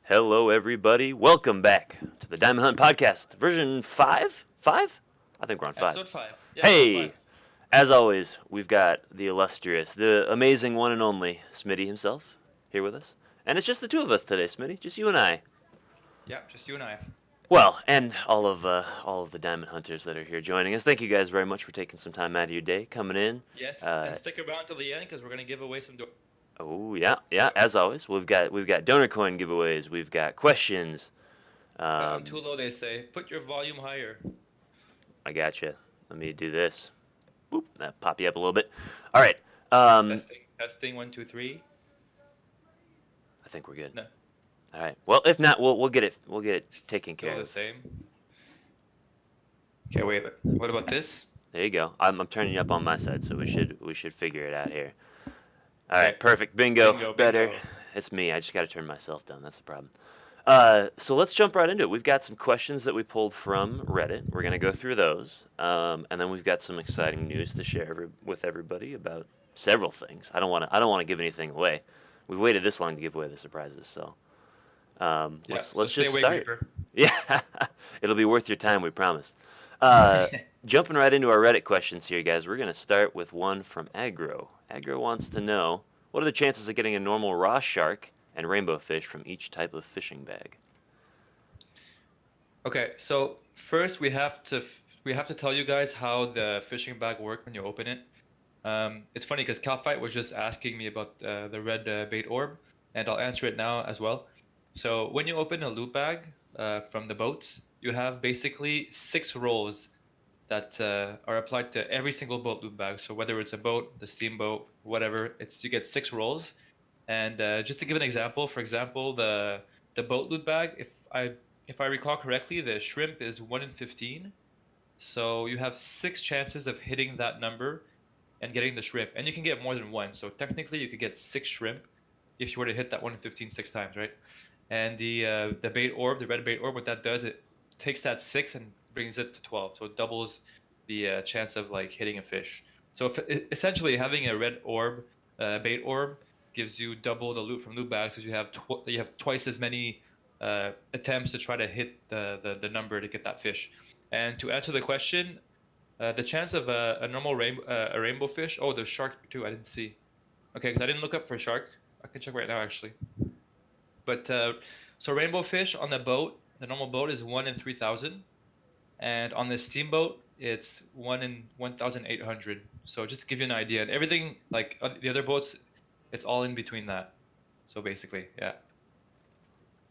Hello, everybody. Welcome back to the Diamond Hunt Podcast, version 5? 5? I think we're on 5. Episode 5. Yeah, episode 5. Hey, as always, we've got the illustrious, the amazing one and only Smitty himself here with us. And it's just the two of us today, Smitty. Just you and I. Yeah, just you and I. Well, and all of the Diamond Hunters that are here joining us. Thank you guys very much for taking some time out of your day, coming in. Yes, and stick around till the end because we're going to give away some... Oh yeah. As always, we've got donor coin giveaways. We've got questions. I'm too low, they say. Put your volume higher. I gotcha. Let me do this. Boop, that pop you up a little bit. All right. Testing, 1, 2, 3. I think we're good. No, All right. Well, if not, we'll get it taken still care the of. same. Okay, wait. What about this? There you go. I'm turning you up on my side, so we should figure it out here. All right. Okay. Perfect. Bingo. Bingo. Better. It's me. I just got to turn myself down. That's the problem. So let's jump right into it. We've got some questions that we pulled from Reddit. We're gonna go through those, and then we've got some exciting news to share with everybody about several things. I don't want to give anything away. We've waited this long to give away the surprises, so let's stay just awake, start. Reaper. Yeah, it'll be worth your time, we promise. Jumping right into our Reddit questions here, guys. We're gonna start with one from Agro. Agro wants to know, what are the chances of getting a normal raw shark and rainbow fish from each type of fishing bag? Okay, so first we have to tell you guys how the fishing bag works when you open it. It's funny because Calfight was just asking me about the red bait orb, and I'll answer it now as well. So when you open a loop bag from the boats, you have basically 6 rolls that are applied to every single boat loop bag. So whether it's a boat, the steamboat, whatever, you get 6 rolls. And just to give an example, for example, the boat loop bag, if I recall correctly, the shrimp is 1 in 15. So you have 6 chances of hitting that number and getting the shrimp. And you can get more than one. So technically you could get 6 shrimp if you were to hit that 1 in 15 6 times, right? And the bait orb, the red bait orb, what that does, it takes that 6 and brings it to 12. So it doubles the chance of like hitting a fish. So essentially having a red orb, bait orb, gives you double the loot from loot bags because you have twice as many attempts to try to hit the number to get that fish. And to answer the question, the chance of a normal rainbow fish. Oh, there's shark too. I didn't see. Okay, because I didn't look up for shark. I can check right now actually. But so rainbow fish on the boat, the normal boat is 1 in 3,000, and on the steamboat it's 1 in 1,800. So just to give you an idea, and everything like the other boats, it's all in between that. So basically, yeah.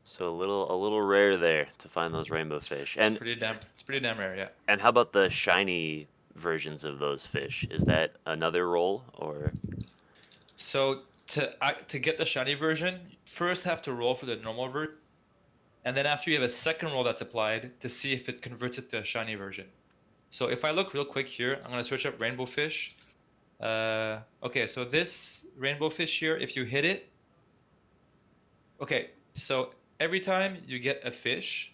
So a little rare there to find those rainbow fish. And It's pretty damn rare, yeah. and how about the shiny versions of those fish? Is that another roll or? So to get the shiny version, you first have to roll for the normal version, and then after you have a second roll that's applied to see if it converts it to a shiny version. So if I look real quick here, I'm gonna search up rainbow fish. Okay, so this rainbow fish here, if you hit it, okay, so every time you get a fish,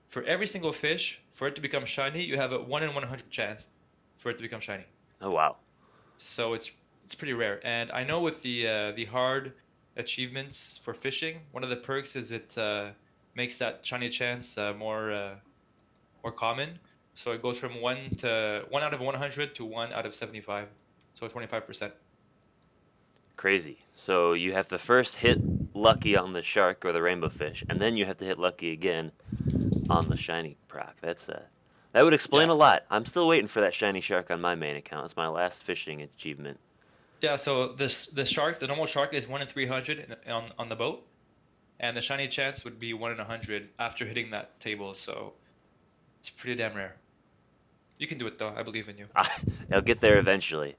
for every single fish, for it to become shiny, you have a 1 in 100 chance for it to become shiny. Oh wow. So it's pretty rare. And I know with the hard achievements for fishing, one of the perks is it makes that shiny chance more common. So it goes from 1 out of 100 to 1 out of 75. So 25%. Crazy. So you have to first hit lucky on the shark or the rainbow fish, and then you have to hit lucky again on the shiny proc. That would explain Yeah. a lot. I'm still waiting for that shiny shark on my main account. It's my last fishing achievement. Yeah, so the shark, the normal shark is 1 in 300 on the boat, and the shiny chance would be 1 in 100 after hitting that table. So it's pretty damn rare. You can do it though. I believe in you. I'll get there eventually.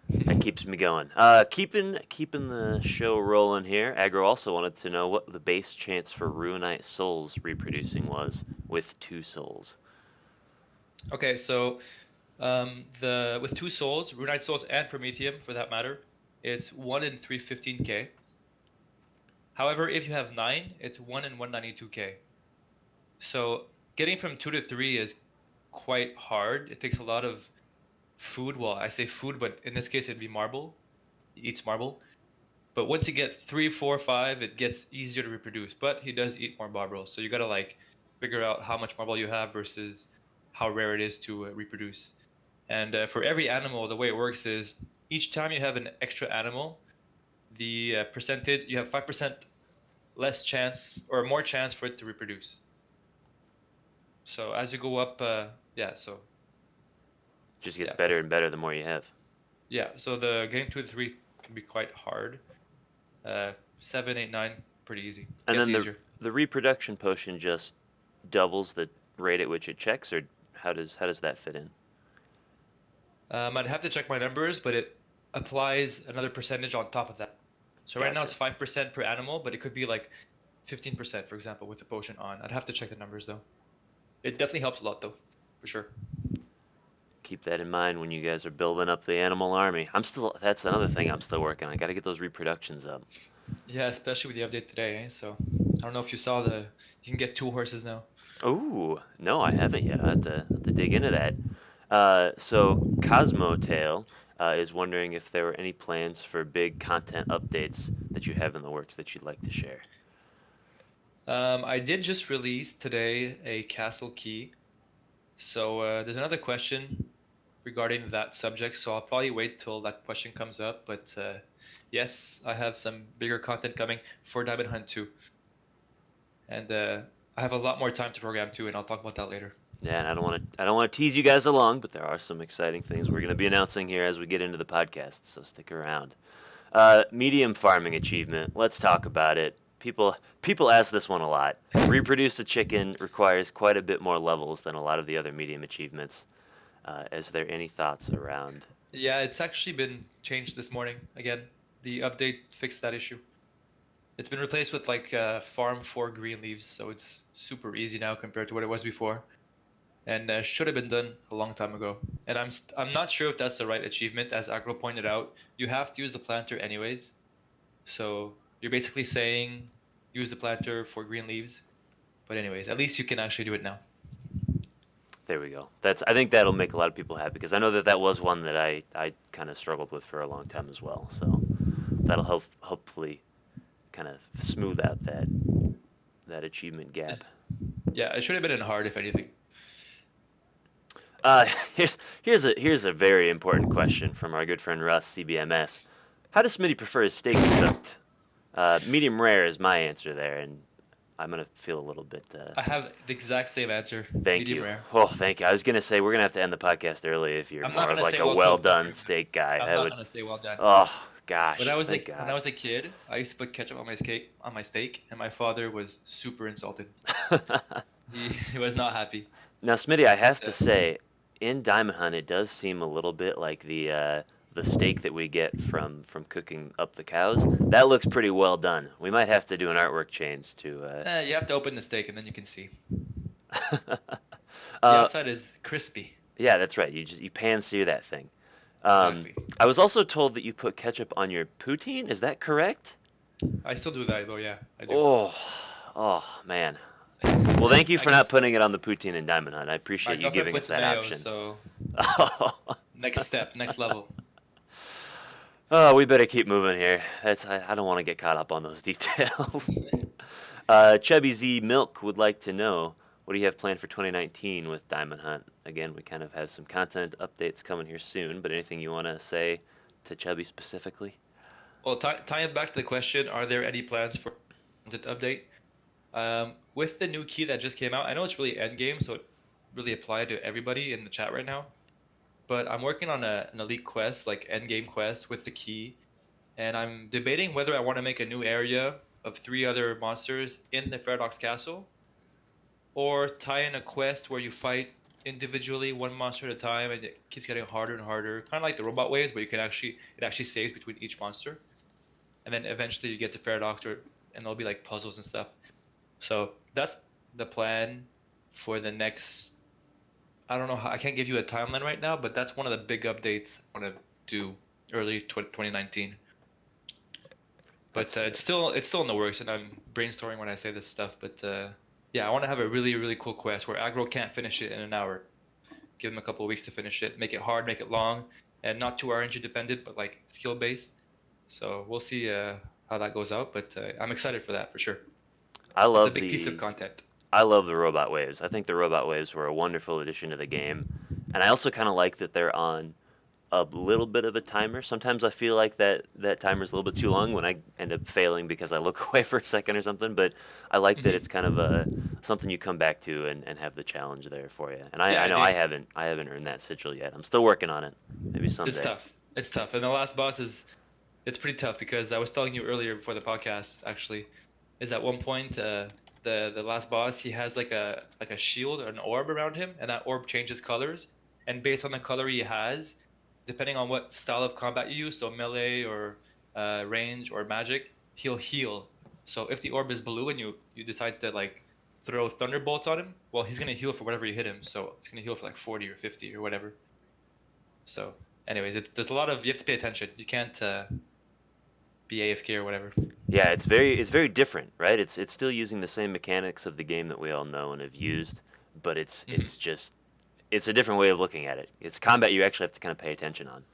That keeps me going. Keeping the show rolling here. Agro also wanted to know what the base chance for Ruinite souls reproducing was with 2 souls. Okay, so with 2 souls, Runite souls and Prometheum for that matter, it's 1 in 315k. However, if you have 9, it's 1 in 192k. So getting from 2 to 3 is quite hard. It takes a lot of food. Well, I say food, but in this case it'd be marble. He eats marble. But once you get 3, 4, 5, it gets easier to reproduce. But he does eat more barb so you gotta like figure out how much marble you have versus how rare it is to reproduce. And for every animal, the way it works is each time you have an extra animal, the percentage you have 5% less chance or more chance for it to reproduce. So as you go up, so Just gets yeah, better and better the more you have. yeah. So the getting 2 to 3 can be quite hard. 7, 8, 9, pretty easy. And Gets then easier. the reproduction potion just doubles the rate at which it checks, or how does that fit in? I'd have to check my numbers, but it applies another percentage on top of that. So right now Gotcha. it's 5% per animal, but it could be like 15%, for example, with the potion on. I'd have to check the numbers though. It definitely helps a lot though, for sure. Keep that in mind when you guys are building up the animal army. That's another thing I'm still working on. I got to get those reproductions up. Yeah, especially with the update today, eh? So I don't know if you saw you can get 2 horses now. Ooh, no, I haven't yet. I have to dig into that. So Cosmotail is wondering if there were any plans for big content updates that you have in the works that you'd like to share. I did just release today a castle key. So there's another question regarding that subject, so I'll probably wait till that question comes up. But yes, I have some bigger content coming for Diamond Hunt 2. And I have a lot more time to program too, and I'll talk about that later. Yeah, and I don't want to tease you guys along, but there are some exciting things we're going to be announcing here as we get into the podcast, so stick around. Medium farming achievement. Let's talk about it. People ask this one a lot. Reproduce a chicken requires quite a bit more levels than a lot of the other medium achievements. Is there any thoughts around? Yeah, it's actually been changed this morning again. The update fixed that issue. It's been replaced with like farm 4 green leaves, so it's super easy now compared to what it was before. And should have been done a long time ago. And I'm not sure if that's the right achievement, as Agro pointed out. You have to use the planter anyways. So you're basically saying use the planter for green leaves. But anyways, at least you can actually do it now. There we go. I think that'll make a lot of people happy because I know that was one that I kind of struggled with for a long time as well. So that'll hopefully kind of smooth out that achievement gap. Yeah, it should have been in hard if anything. Here's a very important question from our good friend Russ CBMS. How does Smitty prefer his steaks cooked? Medium rare is my answer there, and I'm gonna feel a little bit. I have the exact same answer. Thank medium you. Rare. Oh, thank you. I was gonna say we're gonna have to end the podcast early if you're I'm not more of gonna like say a well done steak guy. I'm not gonna say well done. Oh gosh. When I was thank God. when I was a kid, I used to put ketchup on my steak, and my father was super insulted. He was not happy. Now, Smitty, I have to say, in Diamond Hunt, it does seem a little bit like the steak that we get from cooking up the cows. That looks pretty well done. We might have to do an artwork change to. You have to open the steak and then you can see. The uh, outside is crispy. yeah, that's right. You pan sear that thing. Exactly. I was also told that you put ketchup on your poutine. Is that correct? I still do that though. Yeah, I do. Oh man. Well, thank you for not putting it on the poutine in Diamond Hunt. I appreciate you giving us that mayo, option. So next step, next level. Oh, we better keep moving here. I don't want to get caught up on those details. Chubby Z Milk would like to know, what do you have planned for 2019 with Diamond Hunt? Again, we kind of have some content updates coming here soon, but anything you want to say to Chubby specifically? Well, tying it back to the question, are there any plans for content update? With the new key that just came out, I know it's really endgame, so it really applied to everybody in the chat right now. But I'm working on an elite quest, like endgame quest with the key, and I'm debating whether I want to make a new area of 3 other monsters in the Paradox Castle, or tie in a quest where you fight individually, one monster at a time, and it keeps getting harder and harder, kind of like the robot waves, but it actually saves between each monster, and then eventually you get to Paradox, and there'll be like puzzles and stuff. So that's the plan for the next. I don't know how, I can't give you a timeline right now, but that's one of the big updates I want to do early 2019. But it's still in the works, and I'm brainstorming when I say this stuff. But yeah, I want to have a really, really cool quest where Aggro can't finish it in an hour. Give him a couple of weeks to finish it. Make it hard, make it long, and not too RNG dependent, but like skill based. So we'll see how that goes out, but I'm excited for that for sure. I It's a love big piece of the content. I love the robot waves. I think the robot waves were a wonderful addition to the game, and I also kind of like that they're on a little bit of a timer. Sometimes I feel like that timer's a little bit too long when I end up failing because I look away for a second or something. But I like that it's Hmm. kind of a something you come back to and have the challenge there for you. And I Yeah, know I haven't earned that sigil yet. I'm still working on it. Maybe it's someday. tough. It's tough, and the last boss is it's pretty tough because I was telling you earlier before the podcast actually, is at one point the last boss he has like a shield or an orb around him, and that orb changes colors, and based on the color he has, depending on what style of combat you use, so melee or range or magic, he'll heal. So if the orb is blue and you decide to like throw thunderbolts on him, well he's gonna heal for whatever you hit him, so it's gonna heal for like 40 or 50 or whatever. So, anyways, there's a lot of you have to pay attention. You can't be AFK or whatever. Yeah, it's very different, right? It's still using the same mechanics of the game that we all know and have used, but it's Hmm. it's just it's a different way of looking at it. It's combat you actually have to kind of pay attention on.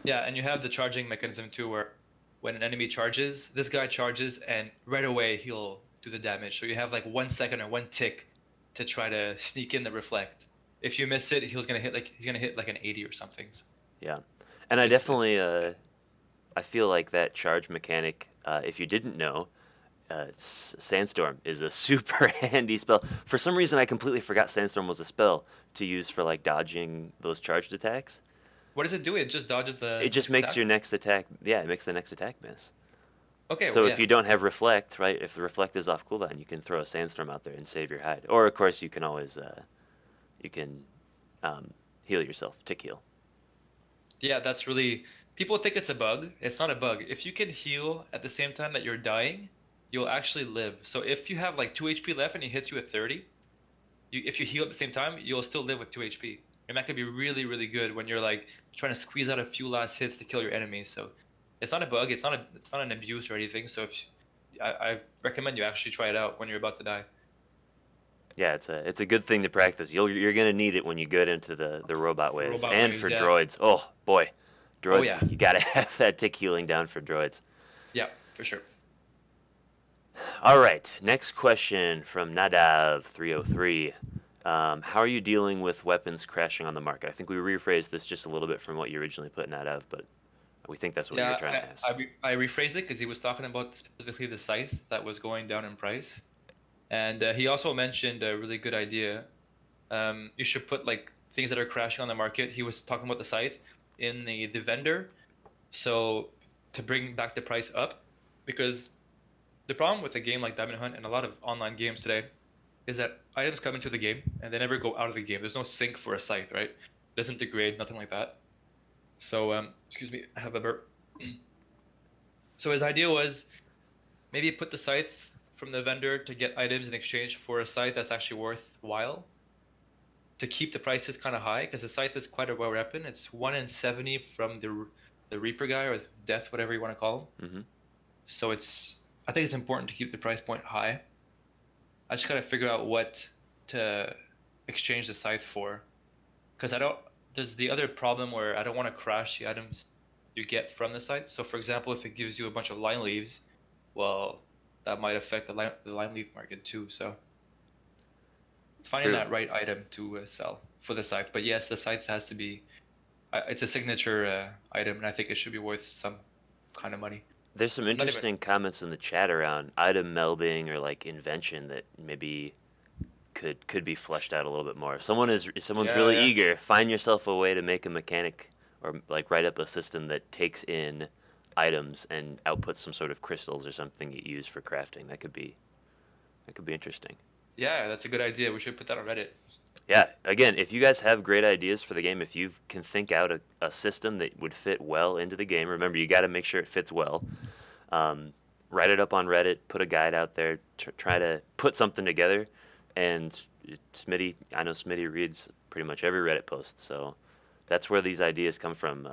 Yeah, and you have the charging mechanism too, where when an enemy charges, this guy charges, and right away he'll do the damage. So you have like 1 second or one tick to try to sneak in the reflect. If you miss it, he's gonna hit like an 80 or something. So Yeah. And I it's definitely I feel like that charge mechanic, if you didn't know, Sandstorm is a super handy spell. For some reason, I completely forgot Sandstorm was a spell to use for like dodging those charged attacks. what does it do? It just dodges It the just next makes attack. your next attack, yeah, it makes the next attack miss. Okay, So well if yeah, you don't have Reflect, right, if the Reflect is off cooldown, you can throw a Sandstorm out there and save your hide. Or of course, you can always you can um, heal yourself, tick heal. yeah, that's really people think it's a bug. It's not a bug. If you can heal at the same time that you're dying, you'll actually live. So if you have like 2 HP left and he hits you at 30, if you heal at the same time, you'll still live with 2 HP. And that could be really, really good when you're like trying to squeeze out a few last hits to kill your enemies. So it's not a bug. It's not an abuse or anything. So if I recommend you actually try it out when you're about to die. Yeah, it's a good thing to practice. You're gonna need it when you get into the robot The waves robot and waves, for yeah. droids. Oh boy, Oh droids, yeah, you gotta have that tick healing down for droids. yeah, for sure. All right, next question from Nadav303. How are you dealing with weapons crashing on the market? I think we rephrased this just a little bit from what you originally put, Nadav, but we think that's what you're Yeah, trying to ask. I rephrased it because he was talking about specifically the scythe that was going down in price, and he also mentioned a really good idea. You should put like things that are crashing on the market. He was talking about the scythe in the vendor, so to bring back the price up, because the problem with a game like Diamond Hunt and a lot of online games today is that items come into the game and they never go out of the game. There's no sync for a scythe, right? It doesn't degrade, nothing like that. So excuse me, I have a burp. So his idea was maybe put the scythe from the vendor to get items in exchange for a scythe that's actually worthwhile to keep the prices kind of high because the scythe is quite a well weapon. It's 1 in 70 from the Reaper guy or Death, whatever you want to call him. Hmm. So I think it's important to keep the price point high. I just gotta figure out what to exchange the scythe for because I don't. There's the other problem where I don't want to crash the items you get from the scythe. So for example, if it gives you a bunch of line leaves, well, that might affect the line leaf market too. So it's finding True. that right item to sell for the scythe. But yes, the scythe has to be. It's a signature item, and I think it should be worth some kind of money. There's some Not even. interesting comments in the chat around item melding or like invention that maybe could be fleshed out a little bit more. If someone's Yeah, really yeah. eager, find yourself a way to make a mechanic or like write up a system that takes in items and outputs some sort of crystals or something you use for crafting. That could be interesting. Yeah, that's a good idea. We should put that on Reddit. Yeah, again, if you guys have great ideas for the game, if you can think out a system that would fit well into the game, remember you got to make sure it fits well. Um, Write it up on Reddit, put a guide out there, try to put something together. And Smitty, I know Smitty reads pretty much every Reddit post, so that's where these ideas come from.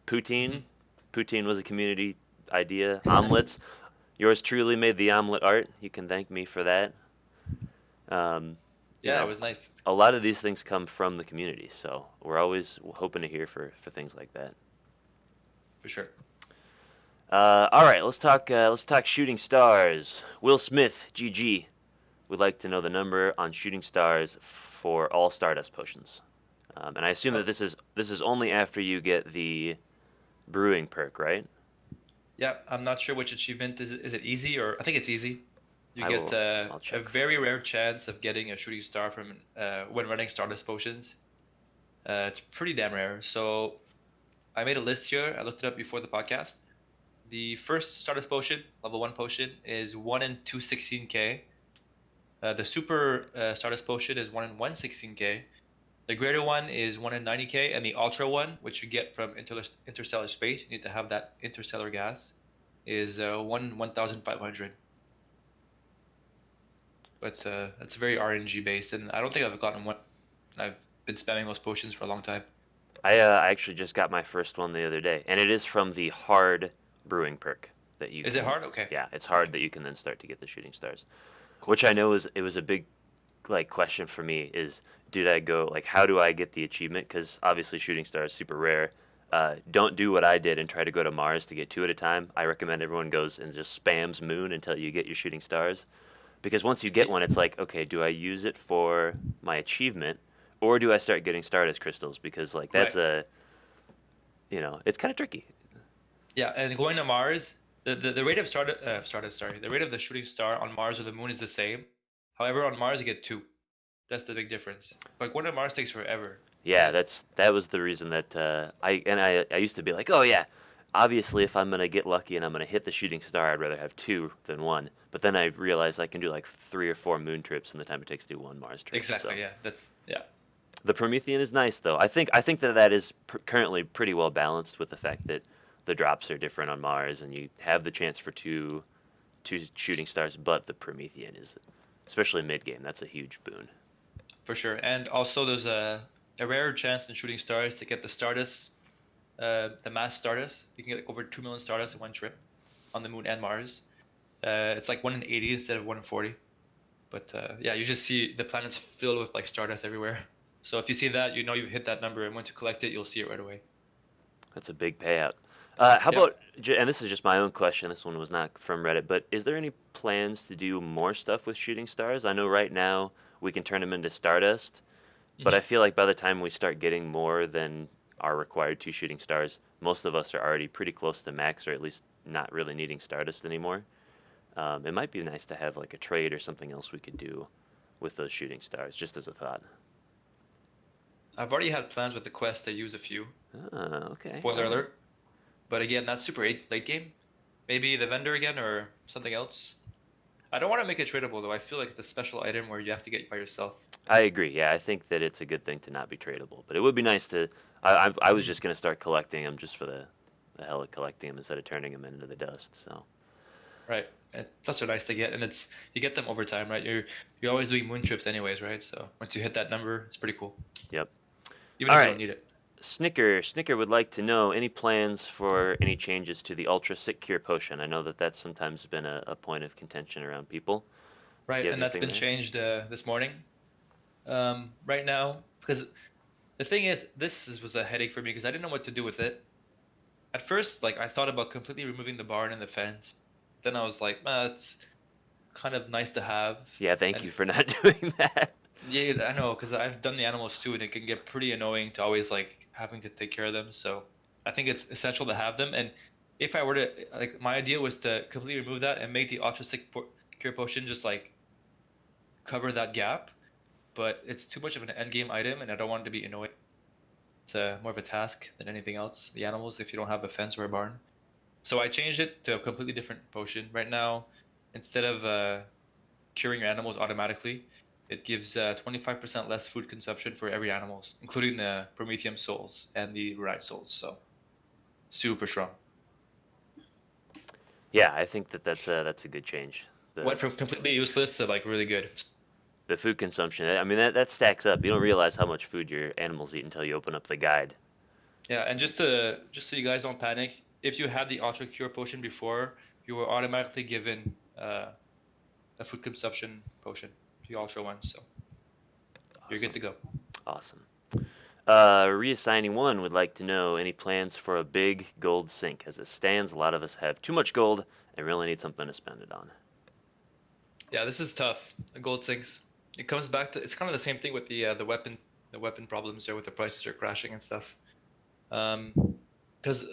Poutine, Hmm. Poutine was a community idea. Omelets, yours truly made the omelet art. You can thank me for that. Um, you Yeah, it know, was nice a lot of these things come from the community, so we're always hoping to hear for things like that. for sure. All right, let's talk. Let's talk shooting stars. Will Smith, GG, would like to know the number on shooting stars for all Stardust potions. And I assume Oh, that this is only after you get the brewing perk, right? yeah, I'm not sure which achievement is. Is it easy or I think it's easy. You I get will. I'll a check for very you. rare chance of getting a shooting star from when running Stardust potions. It's pretty damn rare. So I made a list here. I looked it up before the podcast. The first Stardust potion, level 1 potion, is 1 in 216k. The super Stardust potion is 1 in 116k. The greater one is 1 in 90k, and the ultra one, which you get from interstellar space, you need to have that interstellar gas, is 1 in 1500. But that's very RNG based, and I don't think I've gotten one. I've been spamming those potions for a long time. I actually just got my first one the other day, and it is from the hard brewing perk that you Is it can. hard? Okay. Yeah, it's Okay. hard that you can then start to get the shooting stars, Cool. which I know is it was a big like question for me is did I go like how do I get the achievement? Because obviously shooting star is super rare. Don't do what I did and try to go to Mars to get two at a time. I recommend everyone goes and just spams Moon until you get your shooting stars. Because once you get It, one, it's like, okay, do I use it for my achievement, or do I start getting Stardust crystals? Because like that's right. a, it's kind of tricky. Yeah, and going to Mars, the rate of the rate of the shooting star on Mars or the Moon is the same. However, on Mars you get two. That's the big difference. But going to Mars takes forever, Yeah, right? that was the reason that I used to be like, oh yeah, obviously if I'm gonna get lucky and I'm gonna hit the shooting star, I'd rather have two than one. But then I realized I can do like 3 or 4 moon trips in the time it takes to do one Mars trip. So Exactly. Yeah. That's yeah. the Promethean is nice though. I think that is currently pretty well balanced with the fact that the drops are different on Mars and you have the chance for two shooting stars, but the Promethean is especially mid game. That's a huge boon. For sure. And also, there's a rare chance in shooting stars to get the Stardust, the mass Stardust. You can get like over 2 million Stardust in one trip on the Moon and Mars. It's like 1 in 80 instead of 1 in 40. But yeah, you just see the planets filled with like Stardust everywhere. So if you see that, you know you've hit that number, and once you collect it, you'll see it right away. That's a big payout. How Yep. about, and this is just my own question, this one was not from Reddit, but is there any plans to do more stuff with shooting stars? I know right now we can turn them into Stardust, but I Hmm. feel like by the time we start getting more than our required two shooting stars, most of us are already pretty close to max, or at least not really needing Stardust anymore. It might be nice to have like a trade or something else we could do with those shooting stars, just as a thought. I've already had plans with the quest to use a few. Okay, all Spoiler right. alert. But again, that's super late game. Maybe the vendor again or something else. I don't want to make it tradable though. I feel like it's a special item where you have to get it by yourself. I agree. Yeah, I think that it's a good thing to not be tradable, but it would be nice to. I was Mm. just gonna start collecting them just for the hell of collecting them instead of turning them into the dust. So, Right. And plus they're nice to get, and it's you get them over time, right? You're always doing moon trips anyways, right? So once you hit that number, it's pretty cool, yep. even All if you don't right. need it. Snicker would like to know any plans for any changes to the Ultra Sick Cure potion. I know that that's sometimes been a point of contention around people. Do Right, you have and that's anything been there? changed this morning. Right now, because the thing is, was a headache for me because I didn't know what to do with it. At first, like I thought about completely removing the barn and the fence. Then I was like, it's kind of nice to have, Yeah, thank and you for not doing that. yeah, I know, because I've done the animals too, and it can get pretty annoying to always like having to take care of them. So I think it's essential to have them. And if I were to like, my idea was to completely remove that and make the Ultra Sick Cure Potion just like cover that gap. But it's too much of an end game item, and I don't want it to be annoying. It's more of a task than anything else. The animals, if you don't have a fence or a barn. So I changed it to a completely different potion. Right now, instead of curing your animals automatically, it gives 25% less food consumption for every animals, including the Prometheum souls and the Rite souls. So super strong. Yeah, I think that that's a good change. The Went from completely useless to like really good. the food consumption. I mean that stacks up. You don't realize how much food your animals eat until you open up the guide. Yeah, and just so you guys don't panic, if you had the Ultra Cure potion before, you were automatically given a food consumption potion, the Ultra one. So you're good Awesome. to go. Awesome. Reassigning one would like to know any plans for a big gold sink. As it stands, a lot of us have too much gold and really need something to spend it on. Yeah, this is tough. The gold sinks. It comes back to it's kind of the same thing with the weapon problems there with the prices are crashing and stuff. Um, because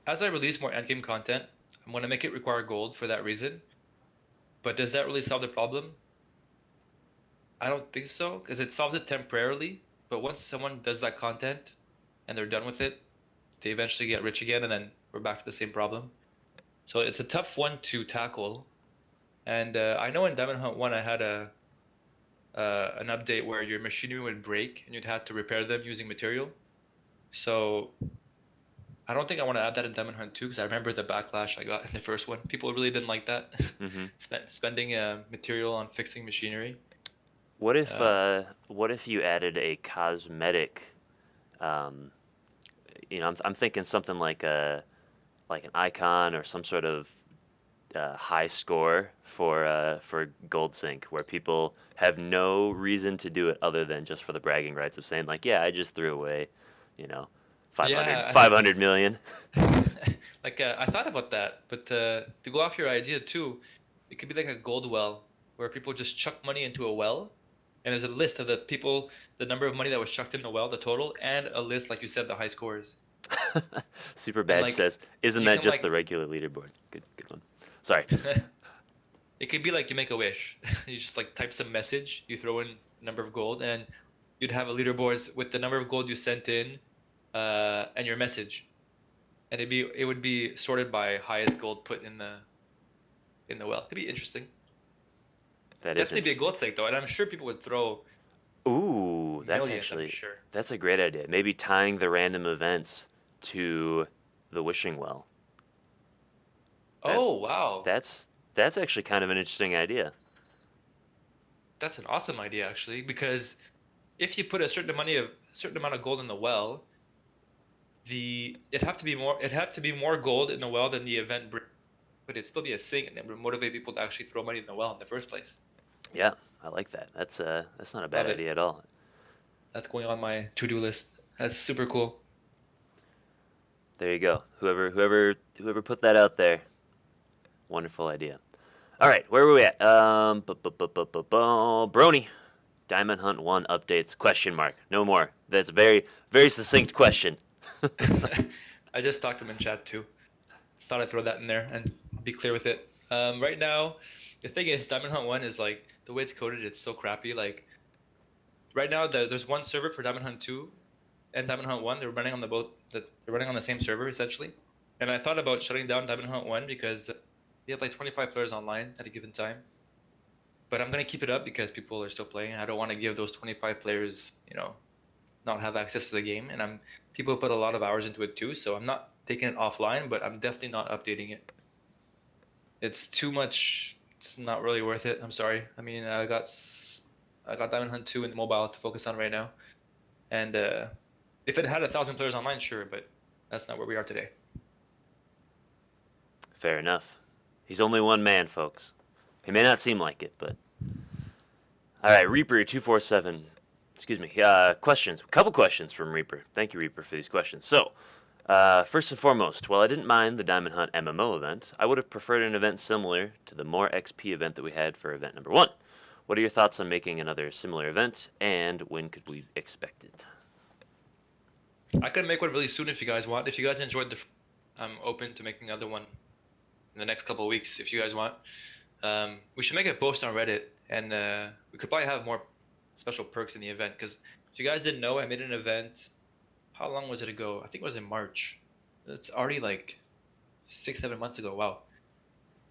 as I release more endgame content, I'm gonna make it require gold for that reason. But does that really solve the problem? I don't think so, because it solves it temporarily. But once someone does that content and they're done with it, they eventually get rich again, and then we're back to the same problem. So it's a tough one to tackle. And I know in Diamond Hunt 1 I had a an update where your machinery would break and you'd have to repair them using material. So I don't think I want to add that in Diamond Hunt 2 because I remember the backlash I got in the first one. People really didn't like that. Hmm. Spending material on fixing machinery. What if Uh, uh, what if you added a cosmetic? Um, I'm thinking something like an icon or some sort of high score for Gold Sync, where people have no reason to do it other than just for the bragging rights of saying like, yeah, I just threw away, you know, 500 yeah, 500 million. like I thought about that, but to go off your idea too, it could be like a gold well where people just chuck money into a well, and there's a list of the people, the number of money that was chucked in the well, the total, and a list, like you said, the high scores. Super And Badge like says, "Isn't you that can just like the regular leaderboard?" Good one. Sorry. it could be like you make a wish. You just like type some message, you throw in number of gold, and you'd have a leaderboard with the number of gold you sent in, and your message, and it would be sorted by highest gold put in the well. Could be interesting. That is Definitely be a interesting. gold stake though, and I'm sure people would throw Ooh, millions. I'm sure. that's a great idea. Maybe tying the random events to the wishing well. That Oh wow, that's actually kind of an interesting idea. that's an awesome idea actually. Because if you put a certain amount of gold in the well, the it'd have to be more gold in the well than the event brings, but it'd still be a sink, and it would motivate people to actually throw money in the well in the first place. Yeah, I like that. That's not a bad Love it. idea at all. That's going on my to-do list. That's super cool. There you go. Whoever put that out there, wonderful idea. All right, where were we at? Brony. Diamond Hunt 1 updates question mark. No more. That's a very succinct question. I just talked to him in chat too. Thought I'd throw that in there and be clear with it. Right now, the thing is, Diamond Hunt 1 is like the way it's coded, it's so crappy. Like right now, there's one server for Diamond Hunt 2 and Diamond Hunt 1. They're running on they're running on the same server essentially. And I thought about shutting down Diamond Hunt 1 because you have like 25 players online at a given time. But I'm gonna keep it up because people are still playing. I don't want to give those 25 players, not have access to the game. And people put a lot of hours into it too, so I'm not taking it offline, but I'm definitely not updating it. It's too much. It's not really worth it. I'm sorry. I mean, I got Diamond Hunt 2 in the mobile to focus on right now. And if it had 1,000 players online, sure, but that's not where we are today. Fair enough. He's only one man, folks. He may not seem like it, but all right. Reaper 247. Excuse me. Questions. A couple questions from Reaper. Thank you, Reaper, for these questions. So, first and foremost, while I didn't mind the Diamond Hunt MMO event, I would have preferred an event similar to the More XP event that we had for event number 1. What are your thoughts on making another similar event, and when could we expect it? I could make one really soon if you guys want. If you guys enjoyed I'm open to making another one in the next couple of weeks if you guys want. We should make a post on Reddit, and we could probably have more special perks in the event. Because if you guys didn't know, I made an event. How long was it ago? I think it was in March. It's already like 6, 7 months ago. Wow.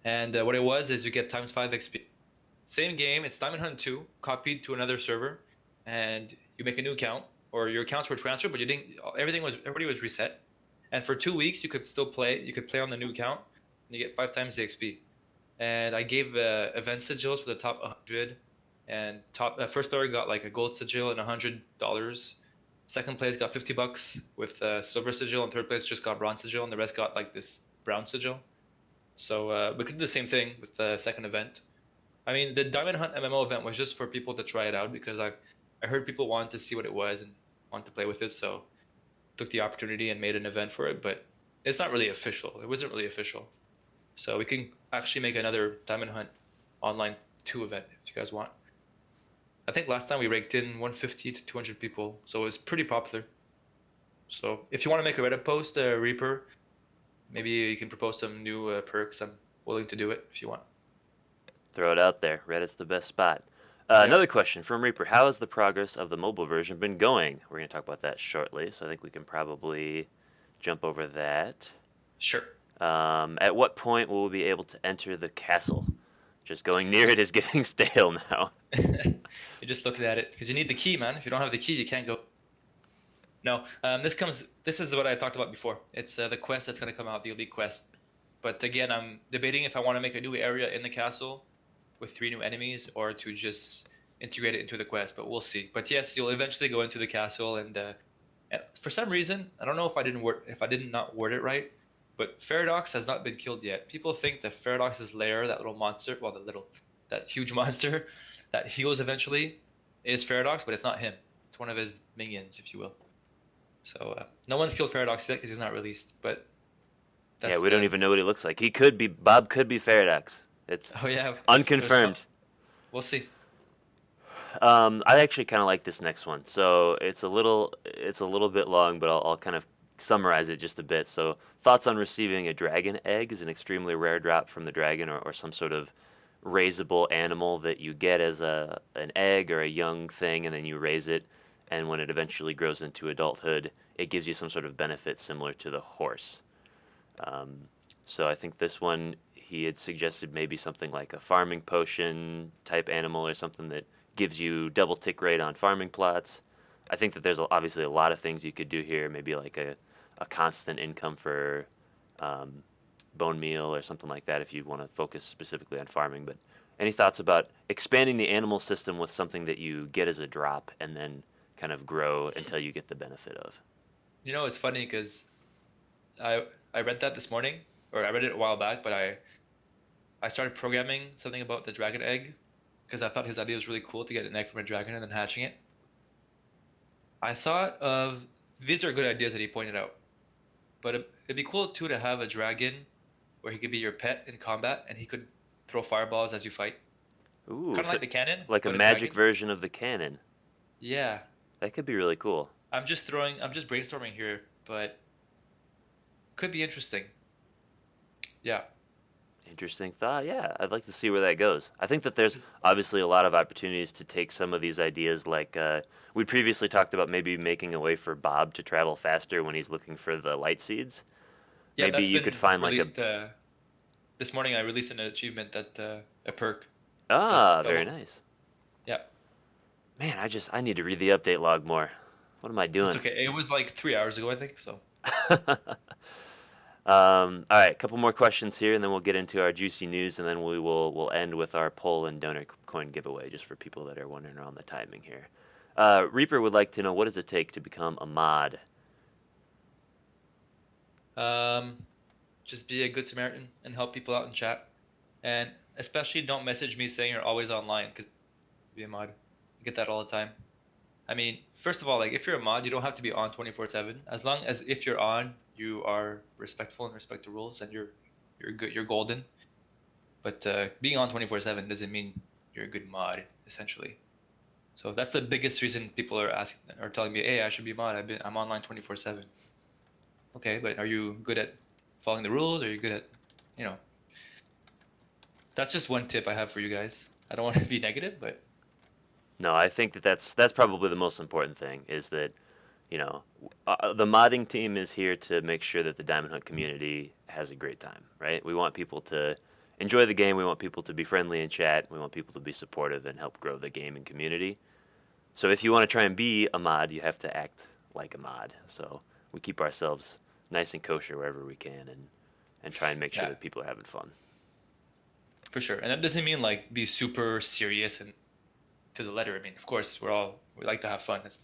And what it was is you get times 5 XP. Same game. It's Diamond Hunt 2 copied to another server, and you make a new account, or your accounts were transferred, but you didn't. Everybody was reset. And for 2 weeks, you could still play. You could play on the new account, and you get 5 times the XP. And I gave event sigils for the top 100, and top first player got like a gold sigil and $100. Second place got $50 with silver sigil, and third place just got bronze sigil, and the rest got like this brown sigil. So we could do the same thing with the second event. I mean, the Diamond Hunt MMO event was just for people to try it out because I heard people wanted to see what it was and wanted to play with it, so took the opportunity and made an event for it. But it's not really official. It wasn't really official. So we can actually make another Diamond Hunt Online 2 event if you guys want. I think last time we raked in 150 to 200 people, so it was pretty popular. So if you want to make a Reddit post, Reaper, maybe you can propose some new perks. I'm willing to do it if you want. Throw it out there. Reddit's the best spot. Yeah, Another question from Reaper. How has the progress of the mobile version been going? We're going to talk about that shortly, so I think we can probably jump over that. sure. At what point will we be able to enter the castle? Just going near it is getting stale now. You're just looking at it because you need the key, man. If you don't have the key, you can't go. No, this is what I talked about before. It's the quest that's going to come out, the elite quest. But again, I'm debating if I want to make a new area in the castle with 3 new enemies or to just integrate it into the quest. But we'll see. But yes, you'll eventually go into the castle, and for some reason, I don't know if I did not word it right, but Faradox has not been killed yet. People think that Faradox's lair, that little monster, well, that huge monster that heals eventually, is Faradox, but it's not him. It's one of his minions, if you will. So no one's killed Faradox yet because he's not released. But Yeah, we don't even know what he looks like. Bob could be Faradox. It's Oh yeah, unconfirmed. we'll see. I actually kind of like this next one. So it's a little bit long, but I'll kind of summarize it just a bit. So thoughts on receiving a dragon egg is an extremely rare drop from the dragon, or some sort of raisable animal that you get as an egg or a young thing, and then you raise it, and when it eventually grows into adulthood, it gives you some sort of benefit similar to the horse. Um, so I think this one, he had suggested maybe something like a farming potion type animal or something that gives you double tick rate on farming plots. I think that there's obviously a lot of things you could do here, maybe like a constant income for um, bone meal or something like that if you want to focus specifically on farming. But any thoughts about expanding the animal system with something that you get as a drop and then kind of grow until you get the benefit of? You know, it's funny because I read that this morning, or I read it a while back, but I started programming something about the dragon egg because I thought his idea was really cool to get an egg from a dragon and then hatching it. I thought of these are good ideas that he pointed out, but it'd be cool too to have a dragon where he could be your pet in combat and he could throw fireballs as you fight, Ooh, kind of so like the cannon, like a but a magic dragon. version of the cannon. Yeah, That could be really cool. I'm just brainstorming here, but could be interesting. Yeah, Interesting thought. Yeah, I'd like to see where that goes. I think that there's obviously a lot of opportunities to take some of these ideas, like we previously talked about maybe making a way for Bob to travel faster when he's looking for the light seeds. yeah, Maybe that's you could been find like a released. This morning I released an achievement that a perk that very will. nice. Yeah, Man, I need to read the update log more. What am I it's doing? okay. It was like 3 hours ago, I think. So All right, a couple more questions here, and then we'll get into our juicy news, and then we'll end with our poll and donor coin giveaway, just for people that are wondering around the timing here. Reaper would like to know, what does it take to become a mod? um, just be a good Samaritan and help people out in chat, and especially don't message me saying you're always online because be a mod. I get that all the time. I mean, first of all, like if you're a mod, you don't have to be on 24/7. As long as if you're on, you are respectful and respect the rules, and you're good. You're golden. But being on 24/7 doesn't mean you're a good mod, essentially. So that's the biggest reason people are telling me, "Hey, I should be a mod. I'm online 24/7." Okay, but are you good at following the rules? Are you good at, you know? That's just one tip I have for you guys. I don't want to be negative, but No, I think that that's probably the most important thing, is that, the modding team is here to make sure that the Diamond Hunt community has a great time, right? We want people to enjoy the game. We want people to be friendly in chat. We want people to be supportive and help grow the gaming community. So if you want to try and be a mod, you have to act like a mod. So we keep ourselves nice and kosher wherever we can, and try and make sure yeah, that people are having fun. for sure. And that doesn't mean like be super serious and to the letter. I mean, of course, we like to have fun. There's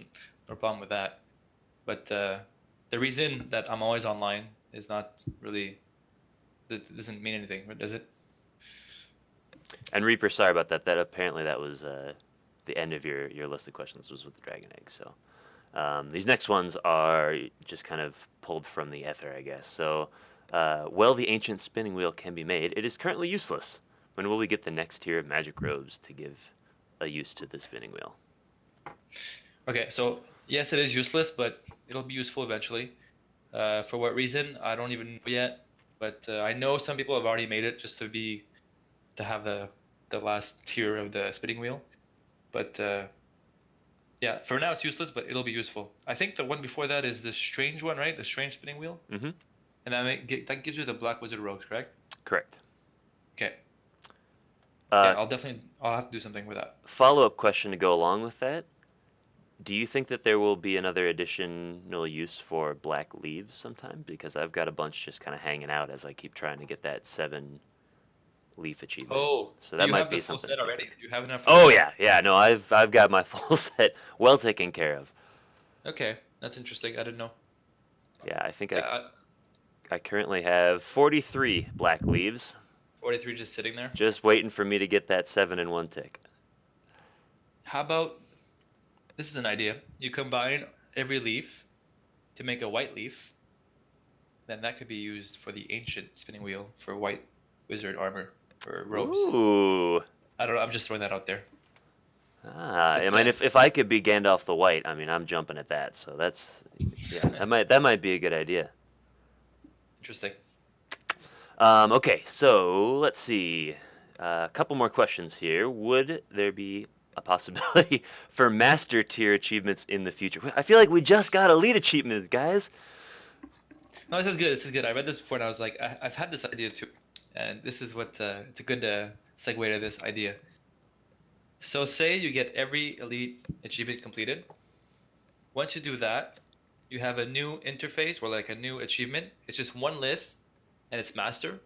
no problem with that. But the reason that I'm always online is not really that doesn't mean anything, does it? And Reaper, sorry about that. That apparently that was the end of your list of questions was with the dragon egg. So These next ones are just kind of pulled from the ether, I guess. So, well, the ancient spinning wheel can be made. It is currently useless. When will we get the next tier of magic robes to give a use to the spinning wheel? Okay, so yes, it is useless, but it'll be useful eventually. For what reason, I don't even know yet. But I know some people have already made it just to have the last tier of the spinning wheel. But yeah, for now it's useless, but it'll be useful. I think the one before that is the strange one, right? The strange spinning wheel, Mm-hmm. and that gives you the Black Wizard robes, correct? Correct. Okay. Yeah, Uh, I'll have to do something with that. Follow-up question to go along with that. Do you think that there will be another additional use for black leaves sometime? Because I've got a bunch just kind of hanging out as I keep trying to get that 7 leaf achievement. Oh, So do that you might have be the full something to set think already? of. Do you have enough for the Oh set? yeah, yeah. No, I've got my full set well taken care of. Okay, that's interesting. I didn't know. Yeah, I think Yeah, I currently have 43 black leaves, 43 just sitting there. just waiting for me to get that 7 in 1 tick. How about this is an idea. You combine every leaf to make a white leaf, then that could be used for the ancient spinning wheel for white wizard armor or robes. Ooh. I don't know. I'm just throwing that out there. I But mean, if I could be Gandalf the White, I mean, I'm jumping at that. So that's, yeah, that might be a good idea. interesting. Okay, so let's see. A couple more questions here. Would there be a possibility for master tier achievements in the future? I feel like we just got elite achievements, guys. No, this is good. This is good. I read this before and I was like, I've had this idea too, and this is what it's a good segue to this idea. So say you get every elite achievement completed. Once you do that, you have a new interface or like a new achievement. It's just one list and it's master.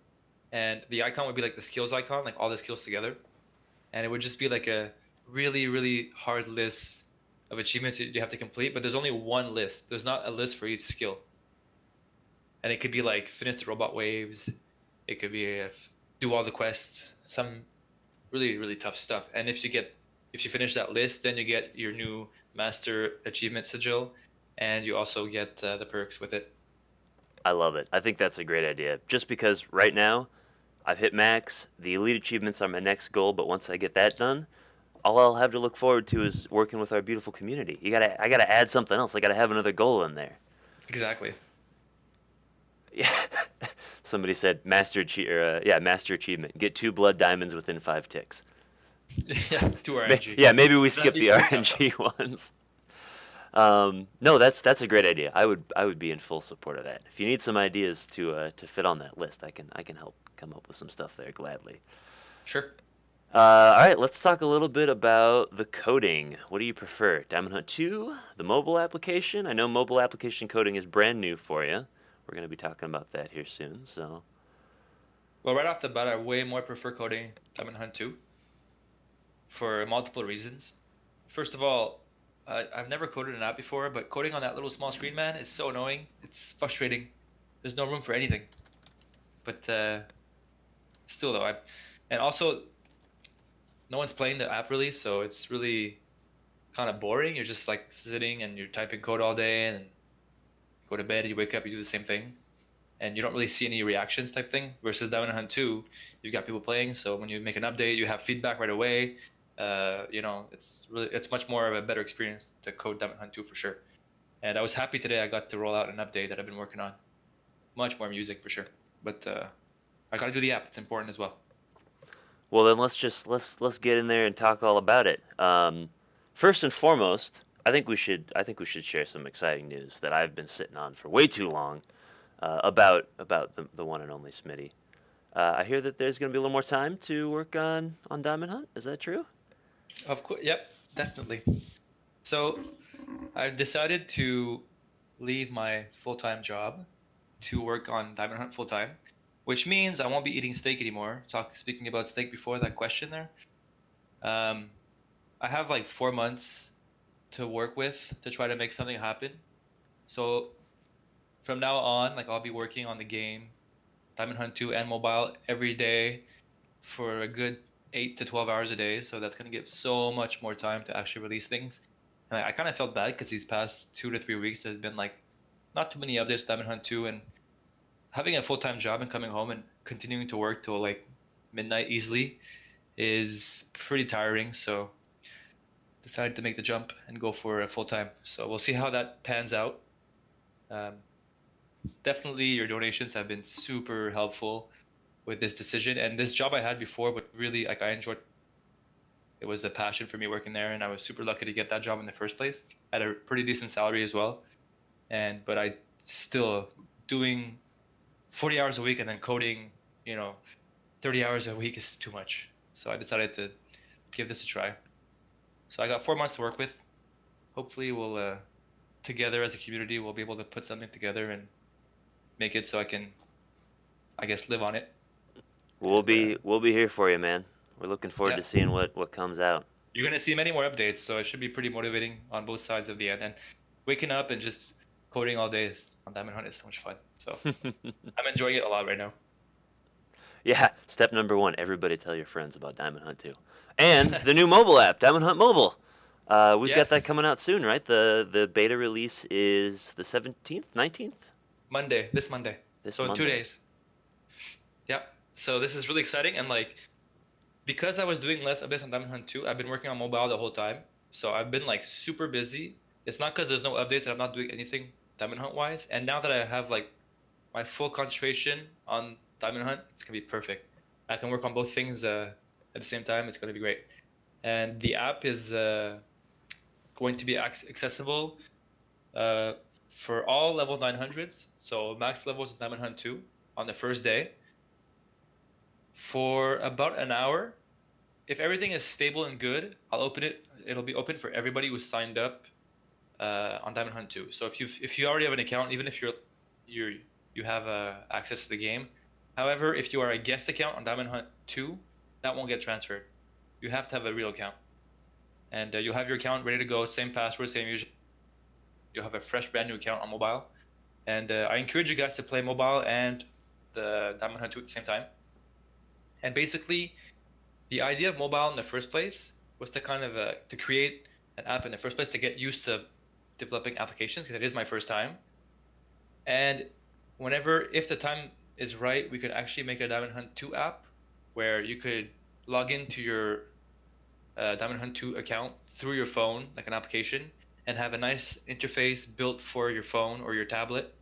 And the icon would be like the skills icon, like all the skills together. And it would just be like a really, really hard list of achievements that you have to complete, but there's only one list. There's not a list for each skill. And it could be like finish the robot waves. It could be do all the quests. Some really, really tough stuff. And if you finish that list, then you get your new master achievement sigil, and you also get the perks with it. I love it. I think that's a great idea. Just because right now I've hit max, the elite achievements are my next goal, but once I get that done, all I'll have to look forward to is working with our beautiful community. I gotta add something else. I gotta have another goal in there. Exactly. Yeah. Somebody said master achievement. Get 2 blood diamonds within 5 ticks. Yeah, it's too RNG. Yeah, maybe we That'd skip be the pretty tough though. RNG ones. No, that's a great idea. I would be in full support of that. If you need some ideas to fit on that list, I can help come up with some stuff there gladly. Sure. All right, let's talk a little bit about the coding. What do you prefer, Diamond Hunt 2, the mobile application? I know mobile application coding is brand new for you. We're going to be talking about that here soon. So, Well, right off the bat, I way more prefer coding Diamond Hunt 2 for multiple reasons. First of all, I've never coded an app before, but coding on that little small screen, man, is so annoying. It's frustrating. There's no room for anything. But still, though, and also no one's playing the app really, so it's really kind of boring. You're just like sitting and you're typing code all day, and you go to bed, you wake up, you do the same thing, and you don't really see any reactions type thing. Versus Diamond Hunt 2, you've got people playing, so when you make an update, you have feedback right away. It's much more of a better experience to code Diamond Hunt 2 for sure. And I was happy today I got to roll out an update that I've been working on. Much more music for sure, but I got to do the app. It's important as well. well then let's get in there and talk all about it. First and foremost, I think we should share some exciting news that I've been sitting on for way too long about the one and only Smitty. I hear that there's going to be a little more time to work on Diamond Hunt. Is that true? Of course, yep, definitely. So I've decided to leave my full-time job to work on Diamond Hunt full-time, which means I won't be eating steak anymore. Speaking about steak before that question there, um, I have like 4 months to work with to try to make something happen. So from now on, like I'll be working on the game, Diamond Hunt 2 and mobile every day for a good 8 to 12 hours a day. So that's gonna give so much more time to actually release things. And I kind of felt bad because these past 2 to 3 weeks there's been like not too many updates to Diamond Hunt 2, and having a full-time job and coming home and continuing to work till like midnight easily is pretty tiring. So decided to make the jump and go for a full-time. So we'll see how that pans out. Um, Definitely your donations have been super helpful with this decision. And this job I had before, but really like I enjoyed. It was a passion for me working there, and I was super lucky to get that job in the first place at a pretty decent salary as well. But I still doing 40 hours a week and then coding, 30 hours a week is too much. So I decided to give this a try. So I got 4 months to work with. Hopefully we'll together as a community we'll be able to put something together and make it so I can, I guess, live on it. We'll be here for you, man. We're looking forward to seeing what comes out. You're gonna see many more updates, so it should be pretty motivating on both sides of the end. And waking up and just coding all day on Diamond Hunt is so much fun. So I'm enjoying it a lot right now. Yeah, step number 1, everybody tell your friends about Diamond Hunt 2. And the new mobile app, Diamond Hunt Mobile. We've got that coming out soon, right? The beta release is the 17th, 19th? This Monday. So in 2 days. Yep. So this is really exciting, and like because I was doing less updates on Diamond Hunt 2, I've been working on mobile the whole time. So I've been like super busy. It's not because there's no updates that I'm not doing anything Diamond Hunt wise. And now that I have like my full concentration on Diamond Hunt, it's gonna be perfect. I can work on both things at the same time. It's gonna be great. And the app is going to be accessible for all level 900s. So max levels in Diamond Hunt 2 on the first day for about an hour. If everything is stable and good, I'll open it. It'll be open for everybody who signed up on Diamond Hunt 2. So if you already have an account, even if you have access to the game. However, if you are a guest account on Diamond Hunt 2, that won't get transferred. You have to have a real account, and you'll have your account ready to go. Same password, same user. You'll have a fresh, brand new account on mobile. And I encourage you guys to play mobile and the Diamond Hunt 2 at the same time. And basically, the idea of mobile in the first place was to kind of to create an app in the first place to get used to developing applications, because it is my first time. And if the time is right, we could actually make a Diamond Hunt 2 app where you could log into your Diamond Hunt 2 account through your phone, like an application, and have a nice interface built for your phone or your tablet,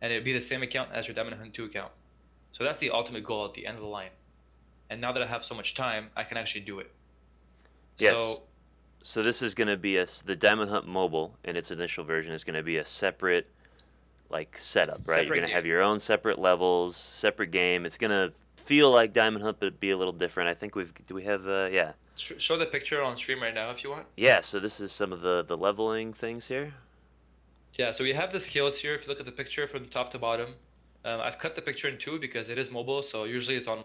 and it'd be the same account as your Diamond Hunt 2 account. So that's the ultimate goal at the end of the line. And now that I have so much time, I can actually do it. Yes. So this is going to be the Diamond Hunt Mobile in its initial version is going to be a separate setup, right? You're going to have your own separate levels, separate game. It's going to feel like Diamond Hunt, but be a little different. I think we have yeah. Show the picture on stream right now if you want. Yeah, so this is some of the leveling things here. Yeah, so we have the skills here. If you look at the picture from top to bottom, I've cut the picture in two because it is mobile, so usually it's on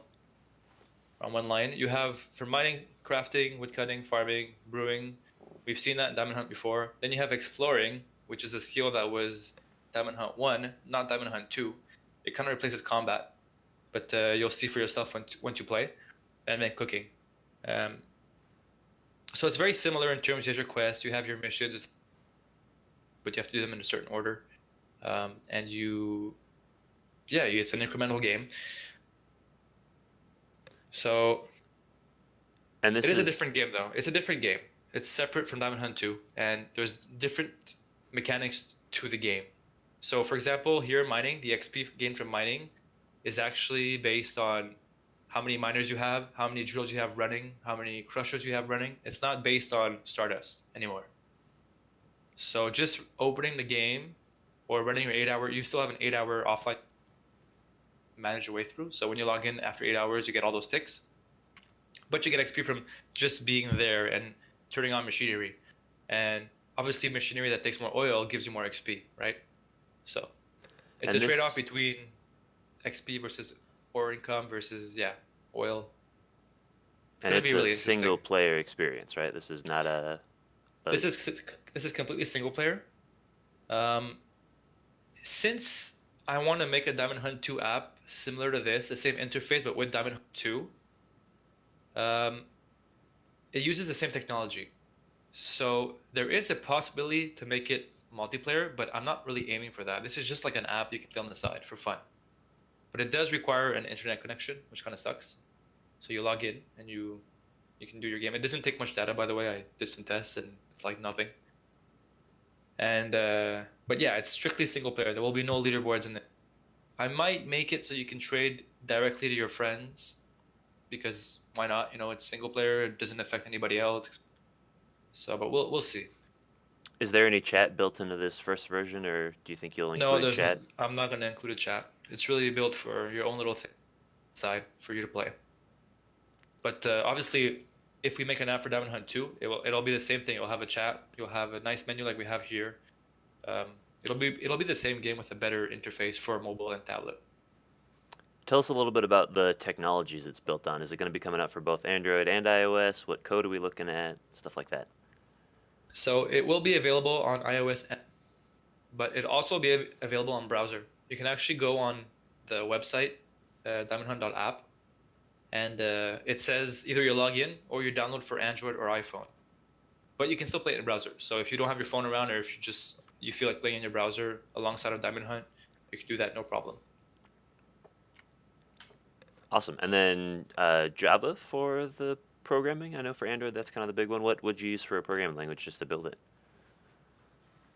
one line. You have for mining, crafting, woodcutting, farming, brewing. We've seen that in Diamond Hunt before. Then you have exploring, which is a skill that was Diamond Hunt 1, not Diamond Hunt 2. It kind of replaces combat, but you'll see for yourself once you play. And then cooking. So it's very similar in terms of your quests. You have your missions, but you have to do them in a certain order. And it's an incremental game. So it is a different game, though. It's a different game. It's separate from Diamond Hunt 2, and there's different mechanics to the game. So, for example, here mining, the XP gained from mining is actually based on how many miners you have, how many drills you have running, how many crushers you have running. It's not based on Stardust anymore. So just opening the game or running your 8-hour, you still have an 8-hour offline manage your way through. So when you log in after 8 hours, you get all those ticks. But you get XP from just being there and turning on machinery. And obviously machinery that takes more oil gives you more XP, right? So it's a trade-off between XP versus ore income versus oil. And it's really a single player experience, right? This is not a This is completely single player. Since I want to make a Diamond Hunt 2 app similar to this, the same interface but with Diamond Hunt 2, it uses the same technology. So there is a possibility to make it multiplayer, but I'm not really aiming for that. This is just like an app you can play on the side for fun. But it does require an internet connection, which kind of sucks. So you log in and you can do your game. It doesn't take much data, by the way. I did some tests and it's like nothing. And but yeah, it's strictly single player. There will be no leaderboards in it. I might make it so you can trade directly to your friends because why not? You know, it's single player. It doesn't affect anybody else. So, but we'll see. Is there any chat built into this first version, or do you think you'll No, include chat? I'm not gonna include a chat. It's really built for your own little side for you to play. But obviously, if we make an app for Diamond Hunt 2, it'll be the same thing. You'll have a chat. You'll have a nice menu like we have here. Um, it'll be the same game with a better interface for mobile and tablet. Tell us a little bit about the technologies it's built on. Is it going to be coming out for both Android and iOS? What code are we looking at? Stuff like that. So it will be available on iOS, but it also be available on browser. You can actually go on the website, diamondhunt.app, and it says either you log in or you download for Android or iPhone. But you can still play it in browser. So if you don't have your phone around, or if you feel like playing in your browser alongside of Diamond Hunt, you can do that no problem. Awesome. And then Java for the programming. I know for Android that's kind of the big one. What would you use for a programming language just to build it?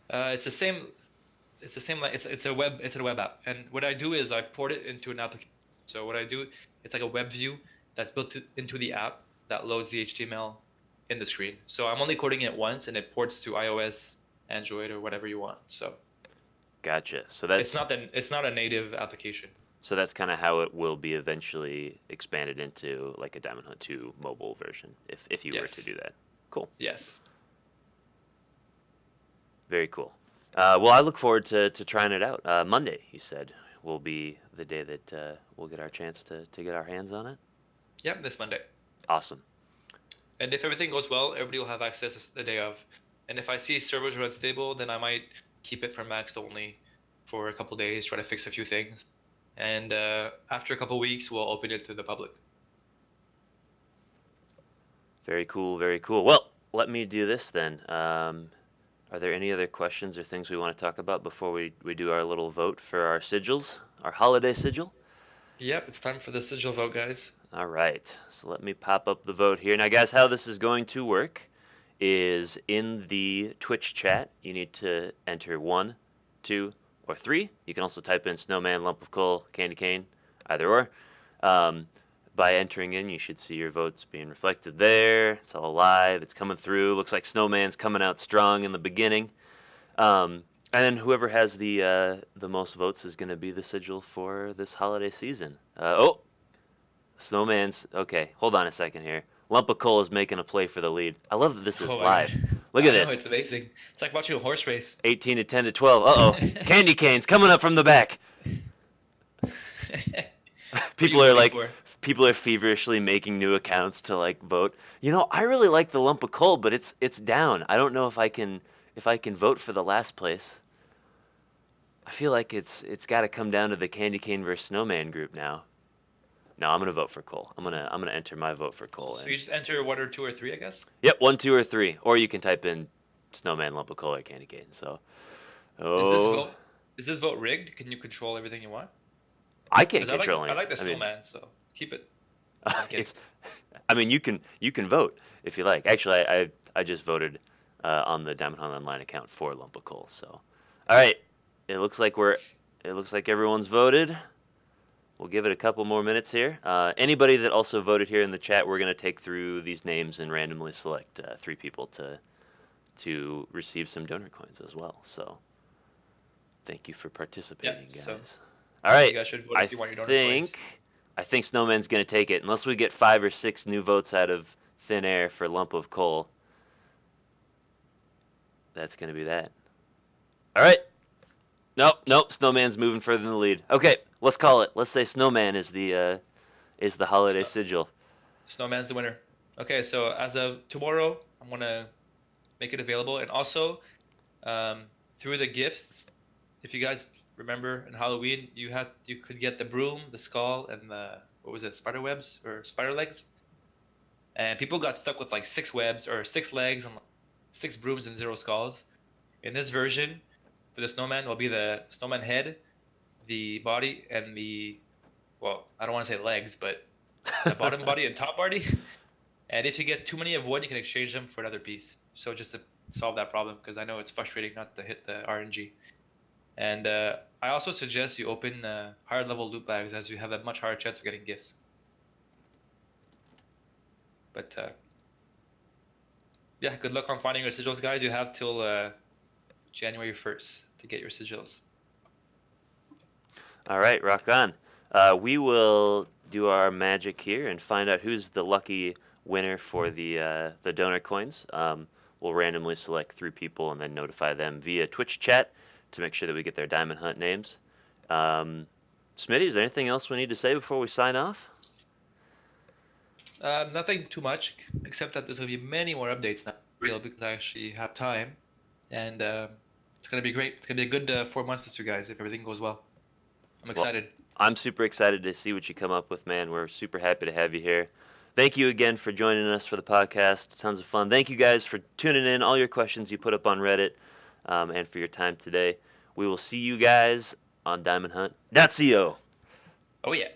It's the same. It's the same. Like it's a web app. And what I do is I port it into an application. So what I do, it's like a web view that's built into the app that loads the HTML in the screen. So I'm only coding it once, and it ports to iOS, Android, or whatever you want. So Gotcha. So that's it's not a native application. so that's kind of how it will be eventually expanded into like a Diamond Hunt 2 mobile version, if you were to Yes. do that. Cool. Yes. Very cool. Well, I look forward to trying it out. Monday, you said, will be the day that we'll get our chance to get our hands on it. Yep. This Monday. Awesome. And if everything goes well, everybody will have access the day of. And if I see servers are unstable, then I might keep it for Max only for a couple days, try to fix a few things. And after a couple weeks, we'll open it to the public. Very cool. Very cool. Well, let me do this then. Are there any other questions or things we want to talk about before we do our little vote for our sigils, our holiday sigil? Yep, it's time for the sigil vote, guys. All right. So let me pop up the vote here. Now, guys, how this is going to work is in the Twitch chat, you need to enter 1, 2, or 3. You can also type in snowman, lump of coal, candy cane, either or. By entering in, you should see your votes being reflected there. It's all live. It's coming through. Looks like snowman's coming out strong in the beginning. And then whoever has the most votes is going to be the sigil for this holiday season. Snowman's okay. Hold on a second here. Lump of coal is making a play for the lead. I love that this is Oh my live. God. Look at I know, this. it's amazing. It's like watching a horse race. 18 to 10 to 12. Uh-oh. Candy canes coming up from the back. People are like, people are feverishly making new accounts to like vote. You know, I really like the lump of coal, but it's down. I don't know if I can vote for the last place. I feel like it's got to come down to the candy cane versus snowman group now. No, I'm gonna vote for coal. I'm gonna enter my vote for coal. So you just enter 1 or 2 or 3, I guess. Yep, 1, 2, or 3, or you can type in snowman, lump of coal, or candy cane. So, Is this vote rigged? Can you control everything you want? I can't 'Cause control I like the anything. I mean, snowman, so keep it. I'm kidding. I mean, you can vote if you like. Actually, I just voted on the Diamond Hunt Online account for lump of coal. So, all right, it looks like everyone's voted. We'll give it a couple more minutes here. Anybody that also voted here in the chat, we're gonna take through these names and randomly select 3 people to receive some donor coins as well. So, thank you for participating, Yeah, guys. so All right, you guys should vote I if you want your donor coins. think Snowman's gonna take it unless we get 5 or 6 new votes out of thin air for lump of coal. That's gonna be that. All right. Nope. Snowman's moving further in the lead. Okay, let's call it. Let's say Snowman is the holiday sigil. Snowman's the winner. Okay, so as of tomorrow, I'm gonna make it available, and also through the gifts, if you guys remember in Halloween, you could get the broom, the skull, and the what was it, spider webs or spider legs, and people got stuck with like 6 webs or 6 legs, and 6 brooms and 0 skulls. In this version, for the snowman will be the snowman head, the body, and well, I don't want to say legs, but the bottom body and top body. And if you get too many of one, you can exchange them for another piece. So just to solve that problem, because I know it's frustrating not to hit the RNG. And I also suggest you open higher level loot bags, as you have a much higher chance of getting gifts. But yeah, good luck on finding your sigils, guys. You have till January 1st to get your sigils. All right, rock on. We will do our magic here and find out who's the lucky winner for the donor coins. We'll randomly select 3 people and then notify them via Twitch chat to make sure that we get their Diamond Hunt names. Smitty, is there anything else we need to say before we sign off? Nothing too much, except that there's going to be many more updates now, real, because I actually have time. And it's going to be great. It's going to be a good 4 months with you guys if everything goes well. I'm excited. Well, I'm super excited to see what you come up with, man. We're super happy to have you here. Thank you again for joining us for the podcast. Tons of fun. Thank you guys for tuning in, all your questions you put up on Reddit, and for your time today. We will see you guys on diamondhunt.co. Oh, yeah.